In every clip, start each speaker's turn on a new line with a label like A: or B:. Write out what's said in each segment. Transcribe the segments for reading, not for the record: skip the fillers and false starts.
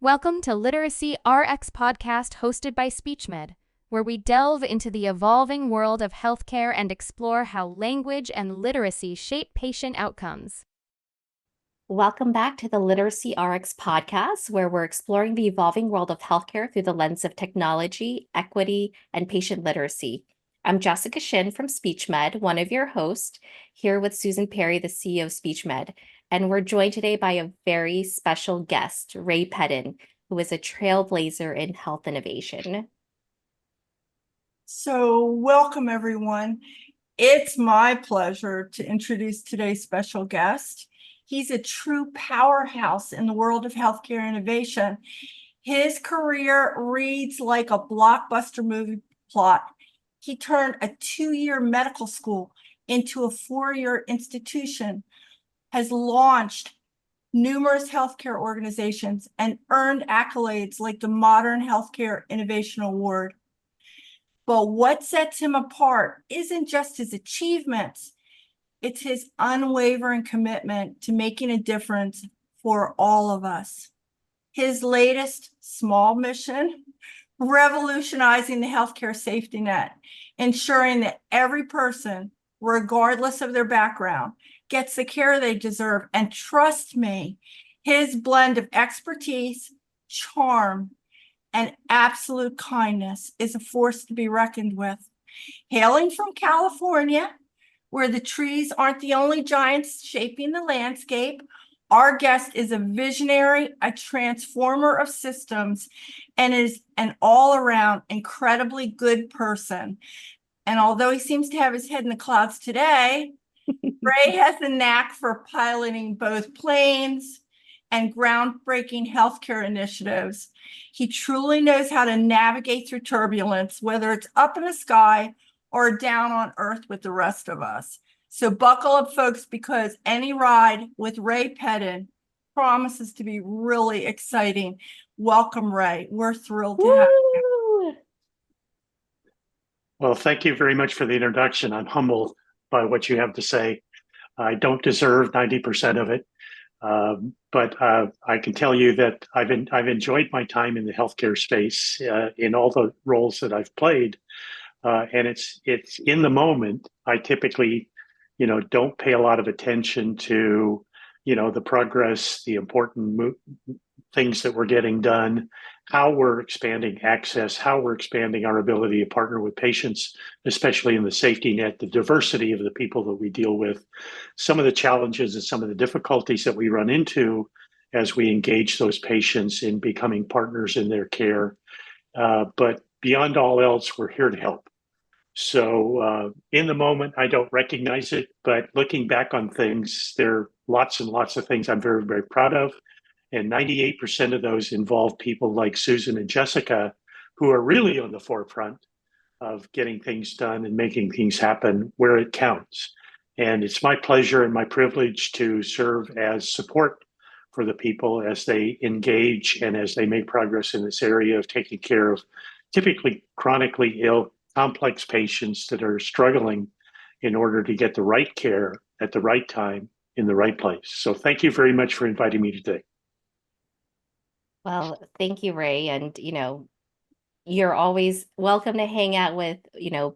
A: Welcome to Literacy RX podcast hosted by SpeechMED, where we delve into the evolving world of healthcare and explore how language and literacy shape patient outcomes.
B: Welcome back to the Literacy RX podcast, where we're exploring the evolving world of healthcare through the lens of technology, equity, and patient literacy. I'm Jessica Shin from SpeechMED, one of your hosts, here with Susan Perry, the CEO of SpeechMED. And we're joined today by a very special guest, Ray Pedden, who is a trailblazer in health innovation.
C: So welcome, everyone. It's my pleasure to introduce today's special guest. He's a true powerhouse in the world of healthcare innovation. His career reads like a blockbuster movie plot. He turned a 2-year medical school into a 4-year institution, has launched numerous healthcare organizations, and earned accolades like the Modern Healthcare Innovation Award. But what sets him apart isn't just his achievements, it's his unwavering commitment to making a difference for all of us. His latest small mission, revolutionizing the healthcare safety net, ensuring that every person, regardless of their background, gets the care they deserve. And trust me, his blend of expertise, charm, and absolute kindness is a force to be reckoned with. Hailing from California, where the trees aren't the only giants shaping the landscape, our guest is a visionary, a transformer of systems, and is an all-around incredibly good person. And although he seems to have his head in the clouds today, Ray has a knack for piloting both planes and groundbreaking healthcare initiatives. He truly knows how to navigate through turbulence, whether it's up in the sky or down on earth with the rest of us. So buckle up, folks, because any ride with Ray Pedden promises to be really exciting. Welcome, Ray. We're thrilled to have you.
D: Well, thank you very much for the introduction. I'm humbled by what you have to say. I don't deserve 90% of it, but I can tell you that I've enjoyed my time in the healthcare space in all the roles that I've played, and it's in the moment. I typically, don't pay a lot of attention to, the progress, the important things that we're getting done, how we're expanding access, how we're expanding our ability to partner with patients, especially in the safety net, the diversity of the people that we deal with, some of the challenges and some of the difficulties that we run into as we engage those patients in becoming partners in their care. But beyond all else, we're here to help. So in the moment, I don't recognize it, but looking back on things, there are lots and lots of things I'm very, very proud of. And 98% of those involve people like Susan and Jessica, who are really on the forefront of getting things done and making things happen where it counts. And it's my pleasure and my privilege to serve as support for the people as they engage and as they make progress in this area of taking care of typically chronically ill, complex patients that are struggling in order to get the right care at the right time in the right place. So thank you very much for inviting me today.
B: Well, thank you, Ray. And, you're always welcome to hang out with,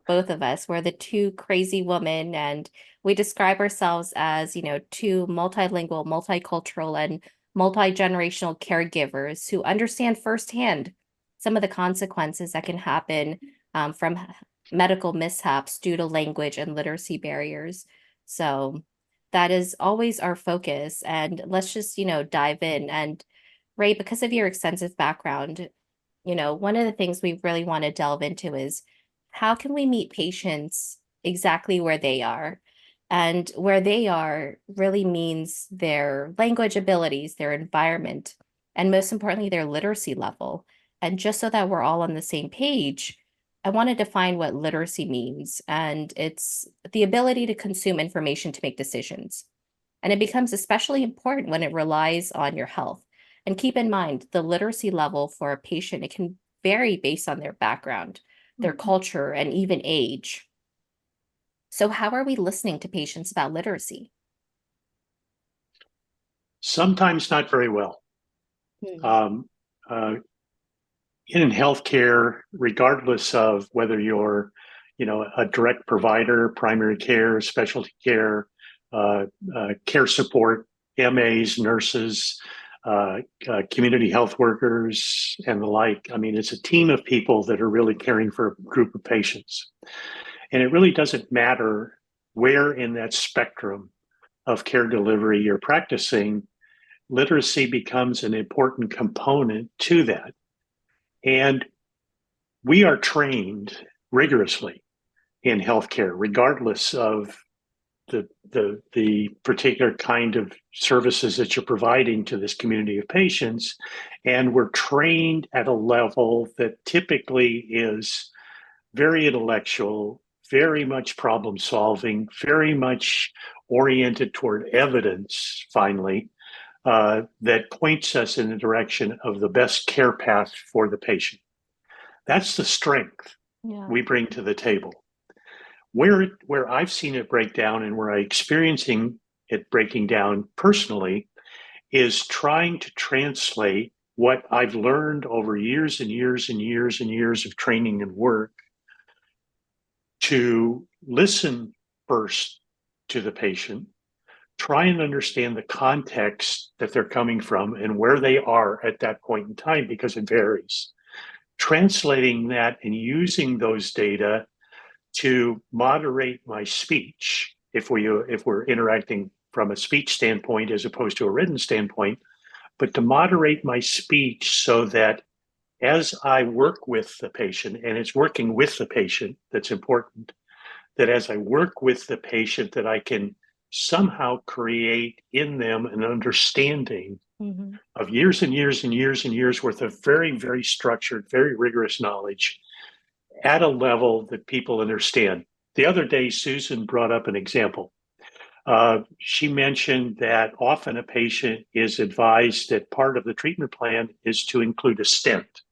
B: both of us. We're the two crazy women, and we describe ourselves as, two multilingual, multicultural, and multi-generational caregivers who understand firsthand some of the consequences that can happen from medical mishaps due to language and literacy barriers. So that is always our focus. And let's just, dive in. And Ray, because of your extensive background, one of the things we really want to delve into is how can we meet patients exactly where they are? And where they are really means their language abilities, their environment, and most importantly, their literacy level. And just so that we're all on the same page, I want to define what literacy means. And it's the ability to consume information to make decisions. And it becomes especially important when it relies on your health. And keep in mind, the literacy level for a patient, it can vary based on their background, their culture, and even age. So how are we listening to patients about literacy?
D: Sometimes not very well. uh, in healthcare, regardless of whether you're, a direct provider, primary care, specialty care, care support, MAs, nurses, community health workers, and the like. I mean, it's a team of people that are really caring for a group of patients. And it really doesn't matter where in that spectrum of care delivery you're practicing, literacy becomes an important component to that. And we are trained rigorously in healthcare, regardless of the particular kind of services that you're providing to this community of patients. And we're trained at a level that typically is very intellectual, very much problem solving, very much oriented toward evidence, finally, that points us in the direction of the best care path for the patient. That's the strength we bring to the table. Where I've seen it break down and where I'm experiencing it breaking down personally is trying to translate what I've learned over years and years and years and years of training and work to listen first to the patient, try and understand the context that they're coming from and where they are at that point in time, because it varies. Translating that and using those data to moderate my speech, if we're interacting from a speech standpoint as opposed to a written standpoint, but to moderate my speech so that as I work with the patient, and it's working with the patient that's important, that as I work with the patient, that I can somehow create in them an understanding of years and years and years and years worth of very, very structured, very rigorous knowledge at a level that people understand. The other day, Susan brought up an example. She mentioned that often a patient is advised that part of the treatment plan is to include a stent.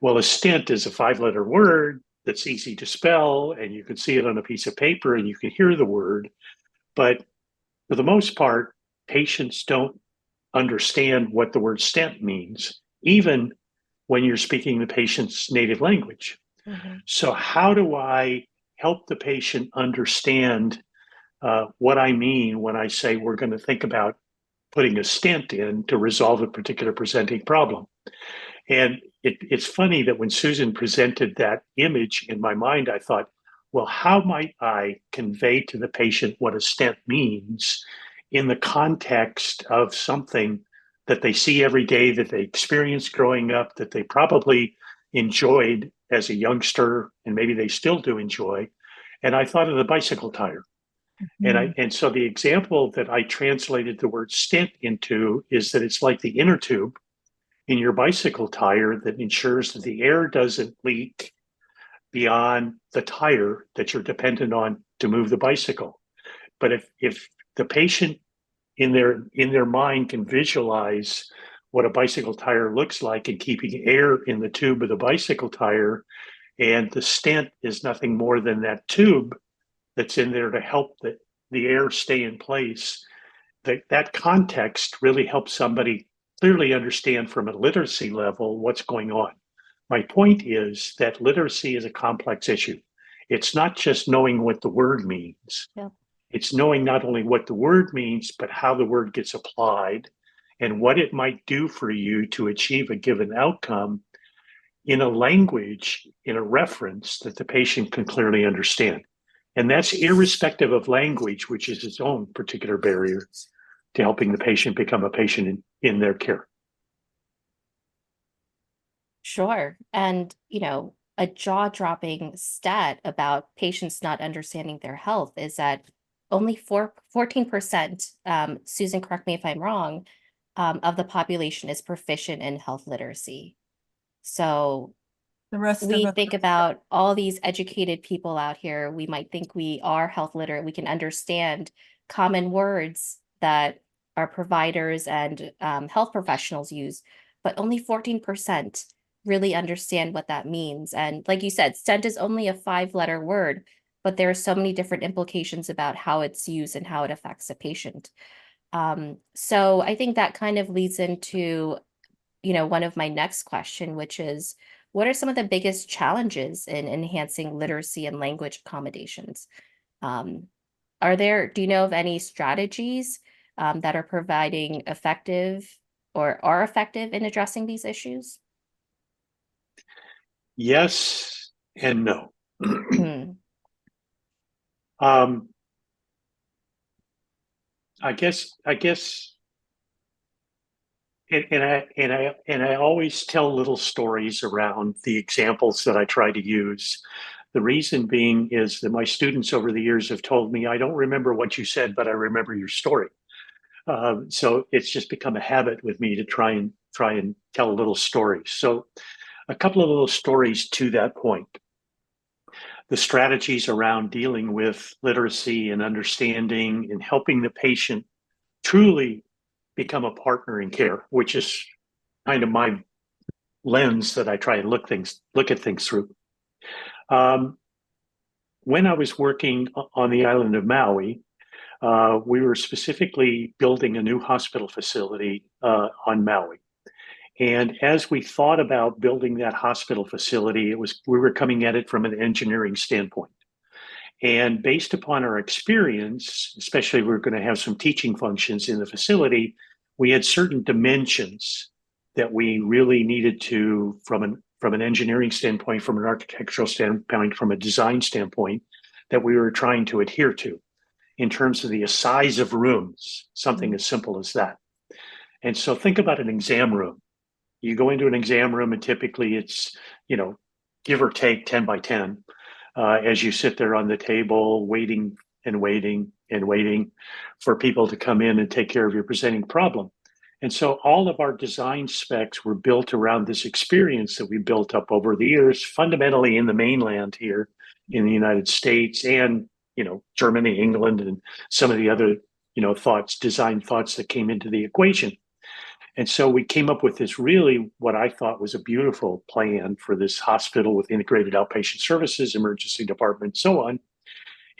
D: Well, a stent is a 5-letter word that's easy to spell, and you can see it on a piece of paper and you can hear the word. But for the most part, patients don't understand what the word stent means, even when you're speaking the patient's native language. So how do I help the patient understand what I mean when I say we're going to think about putting a stent in to resolve a particular presenting problem? And it's funny that when Susan presented that image in my mind, I thought, well, how might I convey to the patient what a stent means in the context of something that they see every day, that they experienced growing up, that they probably enjoyed as a youngster, and maybe they still do enjoy. And I thought of the bicycle tire. And so the example that I translated the word stent into is that it's like the inner tube in your bicycle tire that ensures that the air doesn't leak beyond the tire that you're dependent on to move the bicycle. But if the patient in their mind can visualize what a bicycle tire looks like and keeping air in the tube of the bicycle tire, and the stent is nothing more than that tube that's in there to help the air stay in place, that context really helps somebody clearly understand from a literacy level what's going on. My point is that literacy is a complex issue. It's not just knowing what the word means.
B: Yep.
D: It's knowing not only what the word means, but how the word gets applied and what it might do for you to achieve a given outcome in a language, in a reference that the patient can clearly understand. And that's irrespective of language, which is its own particular barrier to helping the patient become a patient in their care.
B: Sure. And, a jaw-dropping stat about patients not understanding their health is that only 14%, Susan, correct me if I'm wrong, of the population is proficient in health literacy. So
C: The rest
B: we
C: of
B: think about all these educated people out here. We might think we are health literate. We can understand common words that our providers and health professionals use, but only 14% really understand what that means. And like you said, stent is only a 5-letter word, but there are so many different implications about how it's used and how it affects a patient. So I think that kind of leads into, one of my next question, which is, what are some of the biggest challenges in enhancing literacy and language accommodations? Do you know of any strategies that are providing effective or are effective in addressing these issues?
D: Yes and no.
B: Hmm.
D: I guess, and I always tell little stories around the examples that I try to use. The reason being is that my students over the years have told me, I don't remember what you said, but I remember your story. So it's just become a habit with me to try and tell little stories. So a couple of little stories to that point. The strategies around dealing with literacy and understanding and helping the patient truly become a partner in care, which is kind of my lens that I try and look at things through. When I was working on the island of Maui, we were specifically building a new hospital facility on Maui. And as we thought about building that hospital facility, we were coming at it from an engineering standpoint. And based upon our experience, especially we're going to have some teaching functions in the facility, we had certain dimensions that we really needed to, from an engineering standpoint, from an architectural standpoint, from a design standpoint, that we were trying to adhere to in terms of the size of rooms, something as simple as that. And so think about an exam room. You go into an exam room and typically it's, give or take 10 by 10. As you sit there on the table waiting and waiting and waiting for people to come in and take care of your presenting problem. And so all of our design specs were built around this experience that we built up over the years, fundamentally in the mainland here in the United States and, Germany, England, and some of the other, design thoughts that came into the equation. And so we came up with this really what I thought was a beautiful plan for this hospital with integrated outpatient services, emergency department, so on,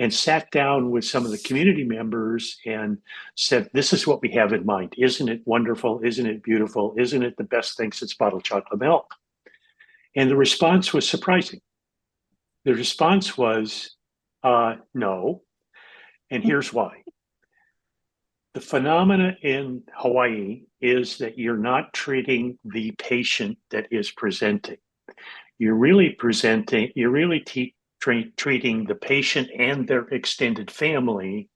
D: and sat down with some of the community members and said, this is what we have in mind. Isn't it wonderful? Isn't it beautiful? Isn't it the best thing since bottled chocolate milk? And the response was surprising. The response was, no. And here's why. The phenomena in Hawaii is that you're not treating the patient that is presenting. You're really treating the patient and their extended family.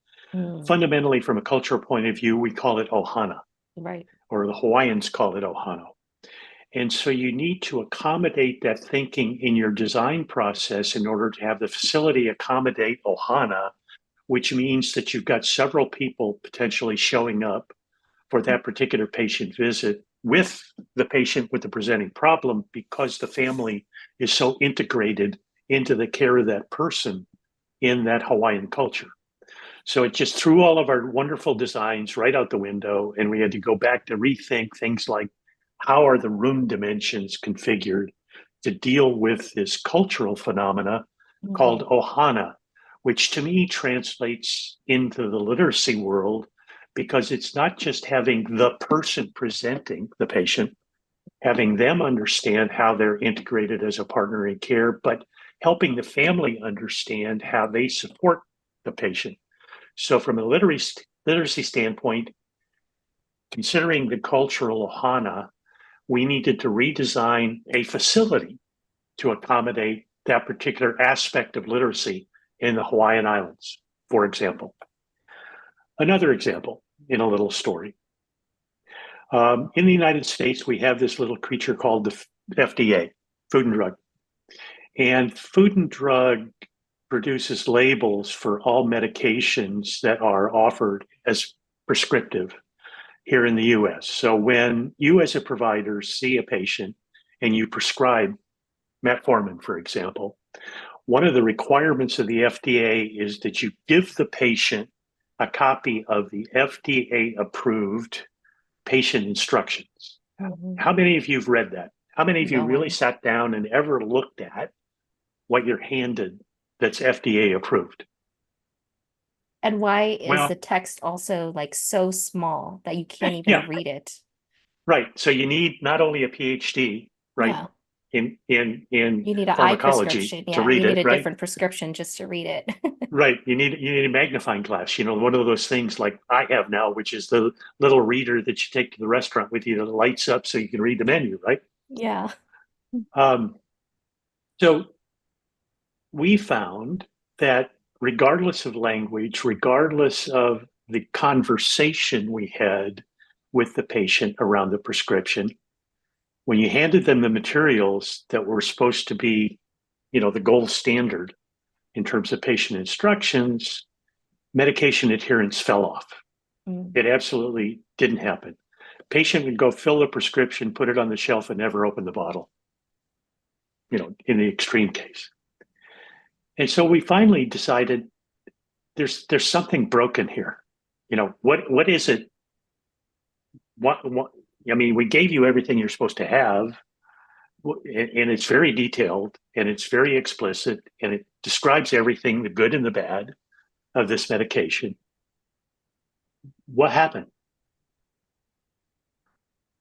D: Fundamentally, from a cultural point of view, we call it ohana.
B: Right.
D: Or the Hawaiians call it ohana. And so you need to accommodate that thinking in your design process in order to have the facility accommodate ohana, which means that you've got several people potentially showing up for that particular patient visit with the patient with the presenting problem because the family is so integrated into the care of that person in that Hawaiian culture. So it just threw all of our wonderful designs right out the window, and we had to go back to rethink things like how are the room dimensions configured to deal with this cultural phenomena called ohana, which to me translates into the literacy world because it's not just having the person presenting the patient, having them understand how they're integrated as a partner in care, but helping the family understand how they support the patient. So from a literacy standpoint, considering the cultural ohana, we needed to redesign a facility to accommodate that particular aspect of literacy in the Hawaiian Islands, for example. Another example in a little story. In the United States, we have this little creature called the FDA, Food and Drug. And Food and Drug produces labels for all medications that are offered as prescriptive here in the US. So when you as a provider see a patient and you prescribe metformin, for example, one of the requirements of the FDA is that you give the patient a copy of the FDA approved patient instructions. How many of you have read that? How many of you really sat down and ever looked at what you're handed that's FDA approved?
B: And why is the text also like so small that you can't even read it?
D: Right. So you need not only a PhD, right,
B: Yeah.
D: in
B: You need an eye
D: pharmacology
B: prescription.
D: to
B: Yeah.
D: read
B: You need
D: it,
B: a
D: right?
B: different prescription just to read it.
D: Right. You need a magnifying glass, one of those things like I have now, which is the little reader that you take to the restaurant with you that lights up so you can read the menu, right?
B: Yeah.
D: Um, so we found that regardless of language, regardless of the conversation we had with the patient around the prescription, when you handed them the materials that were supposed to be, the gold standard in terms of patient instructions, medication adherence fell off.
B: Mm.
D: It absolutely didn't happen. Patient would go fill the prescription, put it on the shelf, and never open the bottle, in the extreme case. And so we finally decided there's something broken here. What is it? What I mean, we gave you everything you're supposed to have, and it's very detailed and it's very explicit and it describes everything, the good and the bad of this medication. What happened?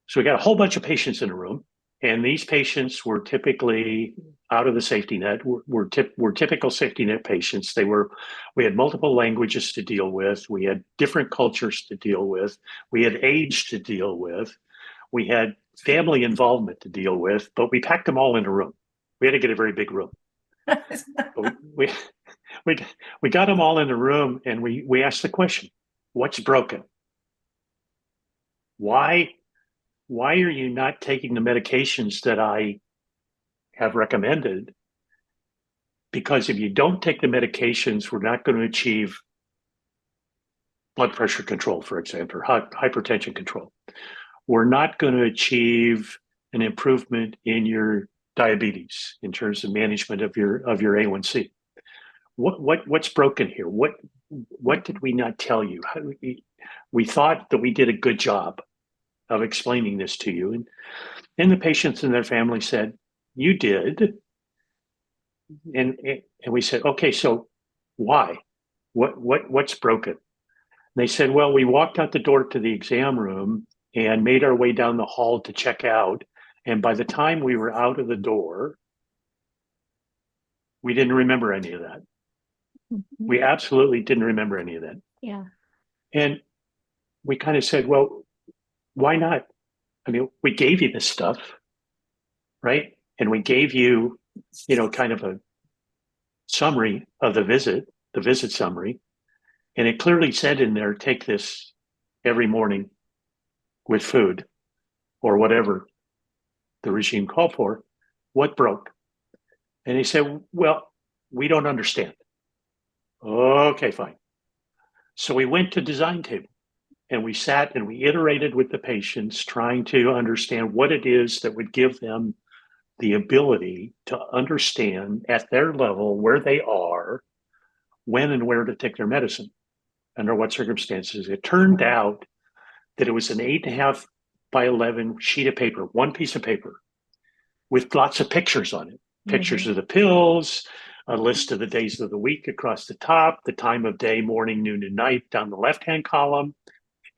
D: So we got a whole bunch of patients in a room, and these patients were typically out of the safety net. Were typical safety net patients. We had multiple languages to deal with. We had different cultures to deal with. We had age to deal with. We had family involvement to deal with, but we packed them all in a room. We had to get a very big room. But we got them all in a room, and we asked the question, what's broken? Why are you not taking the medications that I have recommended? Because if you don't take the medications, we're not going to achieve blood pressure control, for example, or hypertension control. We're not going to achieve an improvement in your diabetes in terms of management of your A1C. What's broken here? What did we not tell you? We thought that we did a good job of explaining this to you, and the patients and their family said, you did. And we said, okay, so why? What's broken? And they said, well, we walked out the door to the exam room and made our way down the hall to check out. And by the time we were out of the door, we didn't remember any of that.
B: Mm-hmm.
D: We absolutely didn't remember any of that.
B: Yeah.
D: And we kind of said, well, why not? I mean, we gave you this stuff, right? And we gave you, kind of a summary of the visit summary. And it clearly said in there, take this every morning with food or whatever the regime called for. What broke? And they said, well, we don't understand. Okay, fine. So we went to design table and we sat and we iterated with the patients, trying to understand what it is that would give them the ability to understand at their level where they are, when and where to take their medicine, under what circumstances. It turned out that it was an 8.5 by 11 sheet of paper, one piece of paper with lots of pictures on it. Pictures of the pills, a list of the days of the week across the top, the time of day, morning, noon, and night down the left-hand column,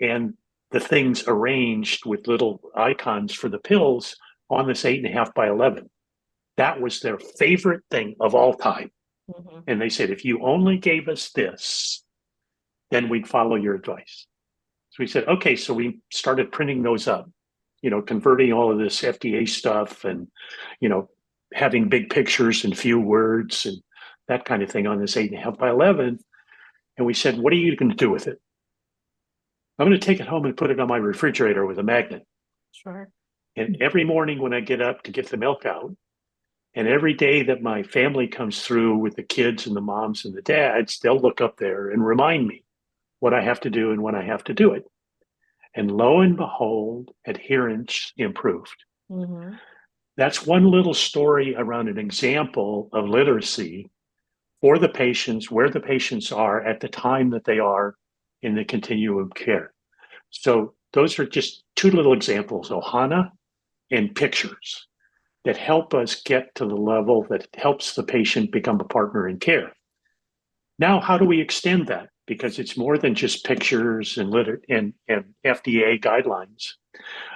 D: and the things arranged with little icons for the pills on this 8.5 by 11. That was their favorite thing of all time.
B: Mm-hmm.
D: And they said, if you only gave us this, then we'd follow your advice. So we said, okay, so we started printing those up, converting all of this FDA stuff and, having big pictures and few words and that kind of thing on this 8.5 by 11. And we said, what are you going to do with it? I'm going to take it home and put it on my refrigerator with a magnet.
B: Sure.
D: And every morning when I get up to get the milk out, and every day that my family comes through with the kids and the moms and the dads, they'll look up there and remind me what I have to do and when I have to do it. And lo and behold, adherence improved.
B: Mm-hmm.
D: That's one little story around an example of literacy for the patients, where the patients are at the time that they are in the continuum of care. So those are just two little examples, Ohana and pictures, that help us get to the level that helps the patient become a partner in care. Now, how do we extend that? because it's more than just pictures and FDA guidelines.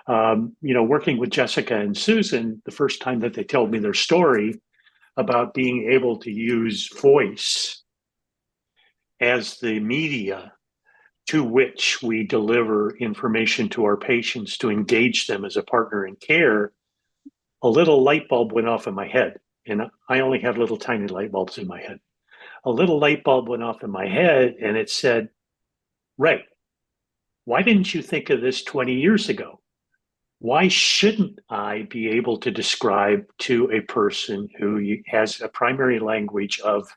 D: Working with Jessica and Susan, the first time that they told me their story about being able to use voice as the media to which we deliver information to our patients to engage them as a partner in care, a little light bulb went off in my head. And I only have little tiny light bulbs in my head. A little light bulb went off in my head and it said, right, why didn't you think of this 20 years ago? Why shouldn't I be able to describe to a person who has a primary language of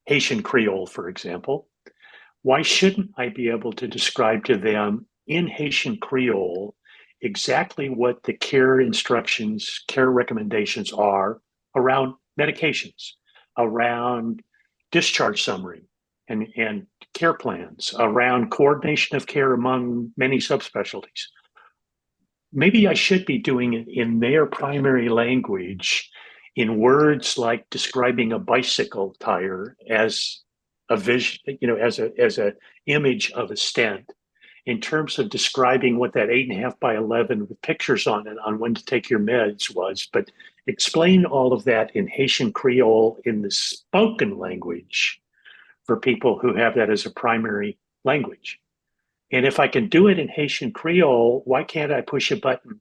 D: Haitian Creole, for example, why shouldn't I be able to describe to them in Haitian Creole exactly what the care instructions, care recommendations are around medications, around discharge summary and care plans, around coordination of care among many subspecialties? Maybe I should be doing it in their primary language, in words like describing a bicycle tire as a vision, as a image of a stent, in terms of describing what that 8.5 by 11 with pictures on it on when to take your meds was, but explain all of that in Haitian Creole in the spoken language for people who have that as a primary language. And if I can do it in Haitian Creole, why can't I push a button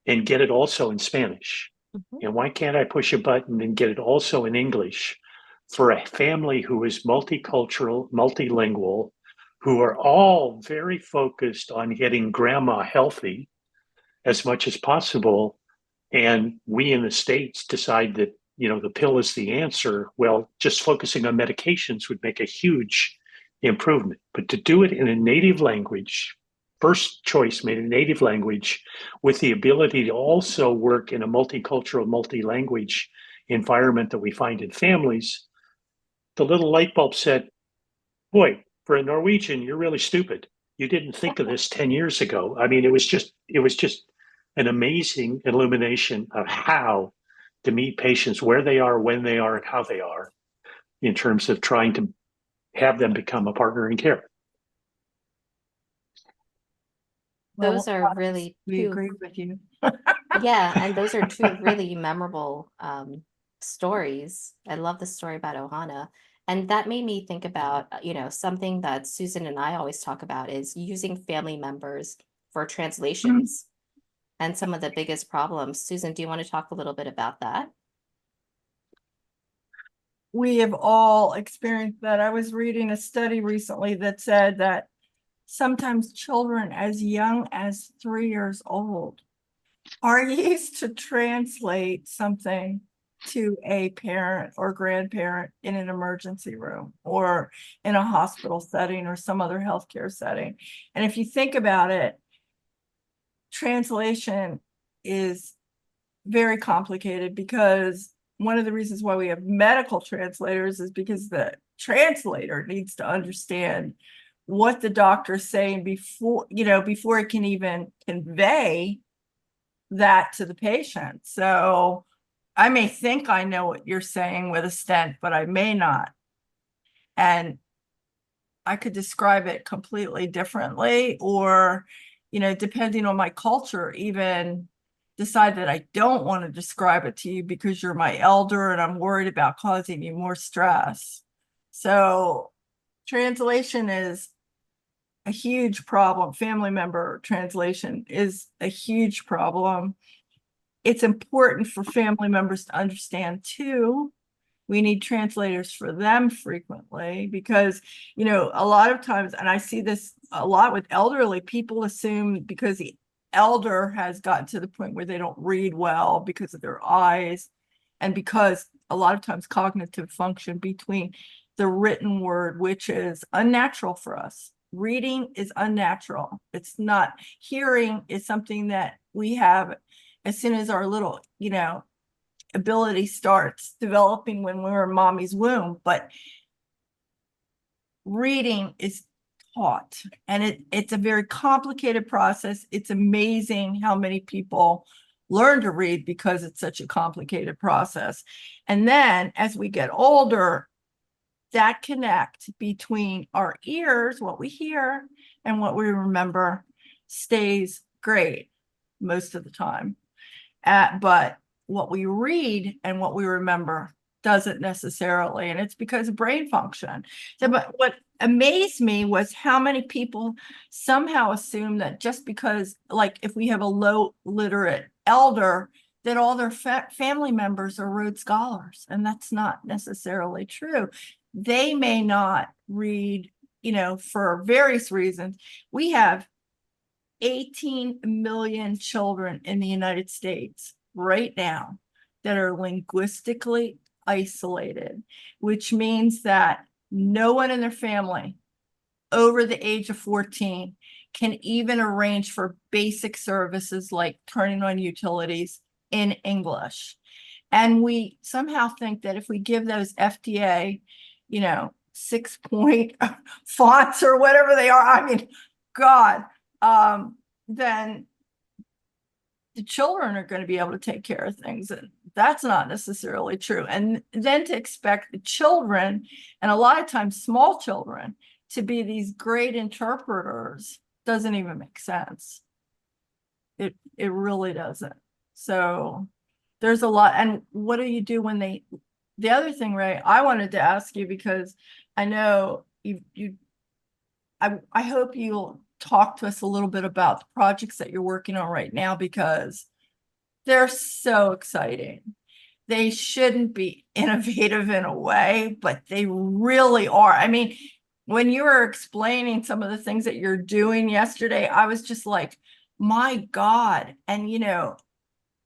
D: and get it also in Spanish? Mm-hmm. And why can't I push a button and get it also in English for a family who is multicultural, multilingual, who are all very focused on getting grandma healthy as much as possible? And we in the States decide that, the pill is the answer. Well, just focusing on medications would make a huge improvement. But to do it in a native language, first choice made a native language with the ability to also work in a multicultural, multi-language environment that we find in families, the little light bulb said, boy, for a Norwegian, you're really stupid. You didn't think of this 10 years ago. I mean, it was just an amazing illumination of how to meet patients where they are, when they are, and how they are in terms of trying to have them become a partner in care.
B: Those are really
C: we agree with you.
B: Yeah, and those are two really memorable stories. I love the story about Ohana. And that made me think about, something that Susan and I always talk about is using family members for translations and some of the biggest problems. Susan, do you want to talk a little bit about that?
C: We have all experienced that. I was reading a study recently that said that sometimes children as young as 3 years old are used to translate something to a parent or grandparent in an emergency room or in a hospital setting or some other healthcare setting. And if you think about it, translation is very complicated because one of the reasons why we have medical translators is because the translator needs to understand what the doctor's saying before it can even convey that to the patient. So I may think I know what you're saying with a stent, but I may not. And I could describe it completely differently, or, depending on my culture, even decide that I don't want to describe it to you because you're my elder and I'm worried about causing you more stress. So translation is a huge problem. Family member translation is a huge problem. It's important for family members to understand too. We need translators for them frequently because, a lot of times, and I see this a lot with elderly, people assume because the elder has gotten to the point where they don't read well because of their eyes, and because a lot of times cognitive function between the written word, which is unnatural for us. Reading is unnatural. It's not. Hearing is something that we have as soon as our little, ability starts developing when we're in mommy's womb. But reading is taught, and it's a very complicated process. It's amazing how many people learn to read because it's such a complicated process. And then as we get older, that connect between our ears, what we hear, and what we remember stays great most of the time. But what we read and what we remember doesn't necessarily, and it's because of brain function. So, but what amazed me was how many people somehow assume that just because, like, if we have a low literate elder, that all their family members are Rhodes Scholars, and that's not necessarily true. They may not read, for various reasons. We have 18 million children in the United States right now that are linguistically isolated, which means that no one in their family over the age of 14 can even arrange for basic services like turning on utilities in English. And we somehow think that if we give those FDA, 6-point fonts or whatever they are, I mean, God, then the children are going to be able to take care of things. And that's not necessarily true. And then to expect the children, and a lot of times small children, to be these great interpreters doesn't even make sense. It really doesn't. So there's a lot. And what do you do when the other thing, Ray, I wanted to ask you, because I know I hope you'll talk to us a little bit about the projects that you're working on right now, because they're so exciting. They shouldn't be innovative in a way, but they really are. I mean, when you were explaining some of the things that you're doing yesterday, I was just like, my God. And,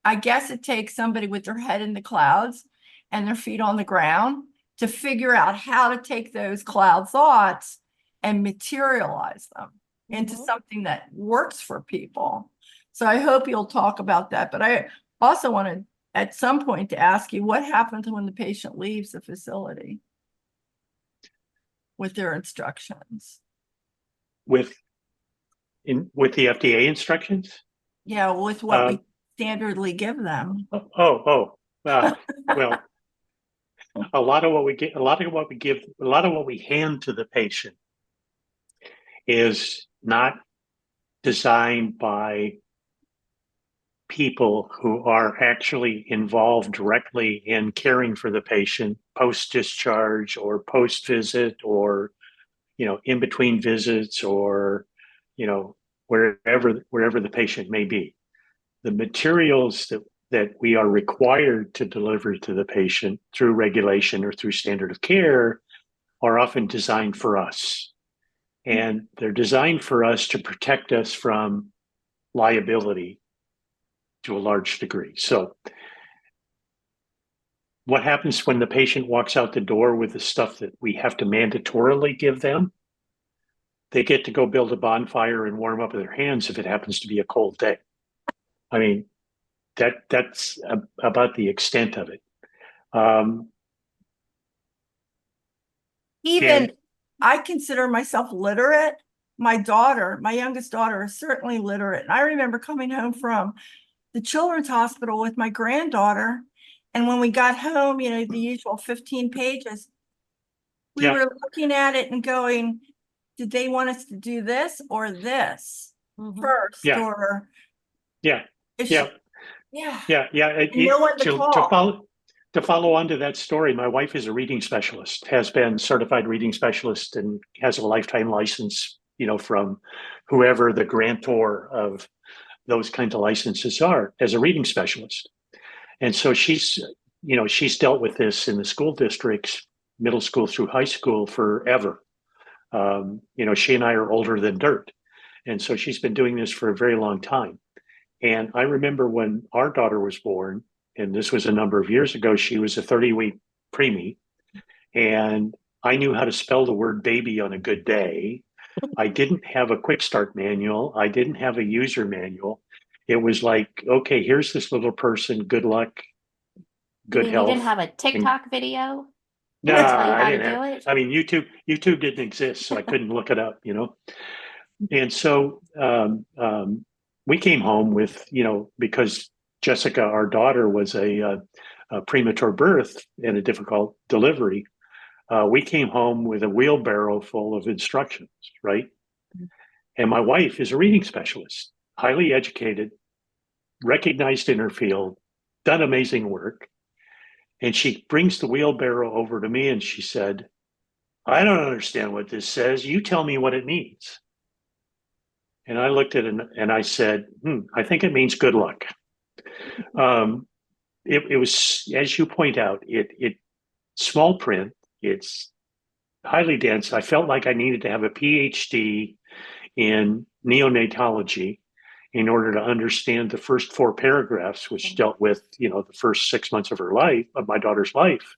C: I guess it takes somebody with their head in the clouds and their feet on the ground to figure out how to take those cloud thoughts and materialize them into something that works for people. So I hope you'll talk about that. But I also wanted at some point to ask you, what happens when the patient leaves the facility with their instructions?
D: With the FDA instructions?
C: Yeah, with what we standardly give them.
D: Well, a lot of what we hand to the patient is not designed by people who are actually involved directly in caring for the patient post-discharge or post-visit, or in between visits, or wherever the patient may be. The materials that we are required to deliver to the patient through regulation or through standard of care are often designed for us. And they're designed for us to protect us from liability to a large degree. So what happens when the patient walks out the door with the stuff that we have to mandatorily give them? They get to go build a bonfire and warm up their hands if it happens to be a cold day. I mean, that's about the extent of it.
C: I consider myself literate. My youngest daughter is certainly literate. And I remember coming home from the children's hospital with my granddaughter. And when we got home, the usual 15 pages, we were looking at it and going, did they want us to do this or this first? Or
D: To follow on to that story, my wife is a reading specialist, has been certified reading specialist, and has a lifetime license, from whoever the grantor of those kinds of licenses are, as a reading specialist. And so she's dealt with this in the school districts, middle school through high school, forever. She and I are older than dirt. And so she's been doing this for a very long time. And I remember when our daughter was born, and this was a number of years ago, she was a 30-week preemie. And I knew how to spell the word baby on a good day. I didn't have a quick start manual. I didn't have a user manual. It was like, okay, here's this little person. Good luck. Good health.
B: You didn't have a TikTok video?
D: No,
B: I didn't have it.
D: I mean, YouTube didn't exist, so I couldn't look it up, And so we came home with, because Jessica, our daughter, was a premature birth and a difficult delivery. we came home with a wheelbarrow full of instructions, right? And my wife is a reading specialist, highly educated, recognized in her field, done amazing work. And she brings the wheelbarrow over to me and she said, I don't understand what this says. You tell me what it means. And I looked at it and I said, I think it means good luck. It was, as you point out, it small print. It's highly dense. I felt like I needed to have a PhD in neonatology in order to understand the first 4 paragraphs, which dealt with, the first 6 months of her life, of my daughter's life.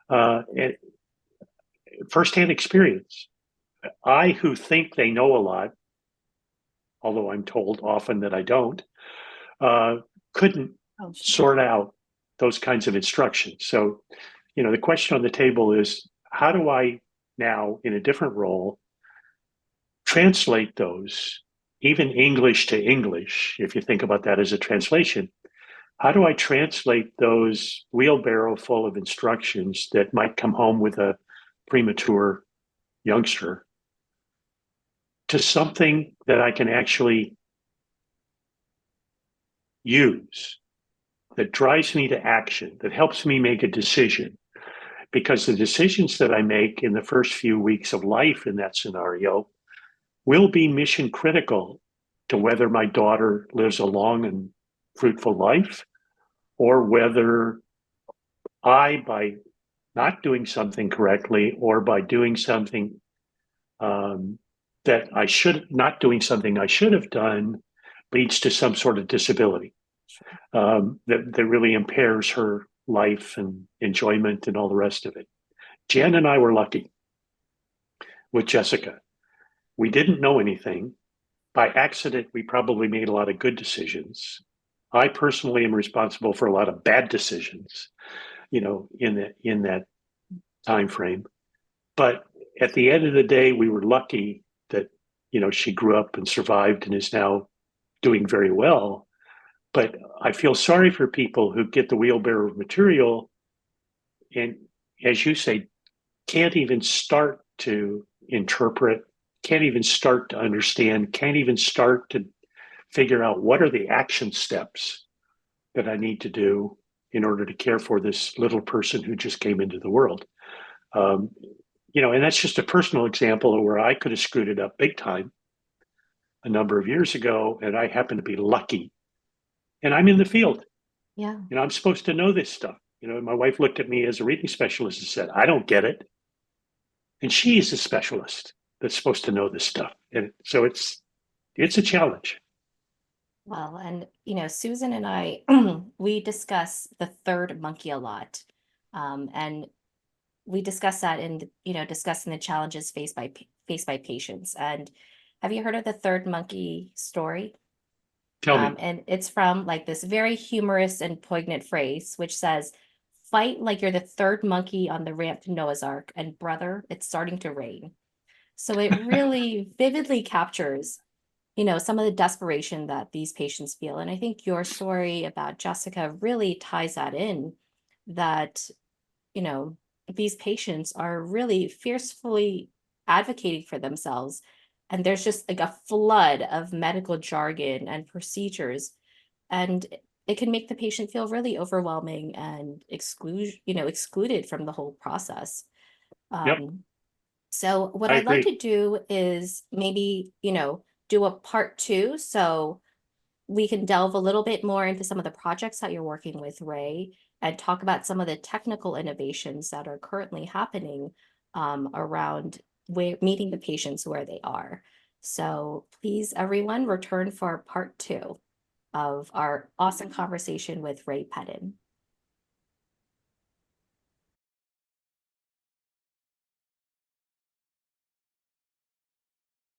D: And firsthand experience. I, who think they know a lot, although I'm told often that I don't, couldn't sort out those kinds of instructions. So, the question on the table is, how do I now, in a different role, translate those, even English to English, if you think about that as a translation? How do I translate those wheelbarrow full of instructions that might come home with a premature youngster to something that I can actually use, that drives me to action, that helps me make a decision? Because the decisions that I make in the first few weeks of life in that scenario will be mission critical to whether my daughter lives a long and fruitful life, or whether I, by not doing something correctly, or by doing something that I should, not doing something I should have done, leads to some sort of disability that really impairs her life and enjoyment and all the rest of it. Jen and I were lucky with Jessica. We didn't know anything. By accident, we probably made a lot of good decisions. I personally am responsible for a lot of bad decisions, in that time frame. But at the end of the day, we were lucky that, she grew up and survived and is now doing very well. But I feel sorry for people who get the wheelbarrow of material and, as you say, can't even start to interpret, can't even start to understand, can't even start to figure out what are the action steps that I need to do in order to care for this little person who just came into the world. And that's just a personal example of where I could have screwed it up big time a number of years ago, and I happen to be lucky. And I'm in the field.
B: Yeah.
D: I'm supposed to know this stuff. My wife looked at me as a reading specialist and said, I don't get it. And she is a specialist that's supposed to know this stuff. And so it's a challenge.
B: Well, and Susan and I, we discuss the third monkey a lot. And we discuss that in, discussing the challenges faced by patients. And have you heard of the third monkey story?
D: Tell me.
B: And it's from like this very humorous and poignant phrase, which says, fight like you're the third monkey on the ramp to Noah's Ark, and brother, it's starting to rain. So it really vividly captures, some of the desperation that these patients feel. And I think your story about Jessica really ties that in, that, these patients are really fiercely advocating for themselves. And there's just like a flood of medical jargon and procedures. And it can make the patient feel really overwhelming and excluded from the whole process.
D: Yep.
B: So what
D: I
B: I'd like
D: agree.
B: to do is maybe, do a part 2. So we can delve a little bit more into some of the projects that you're working with, Ray, and talk about some of the technical innovations that are currently happening around meeting the patients where they are. So please, everyone, return for part 2 of our awesome conversation with Ray Pedden.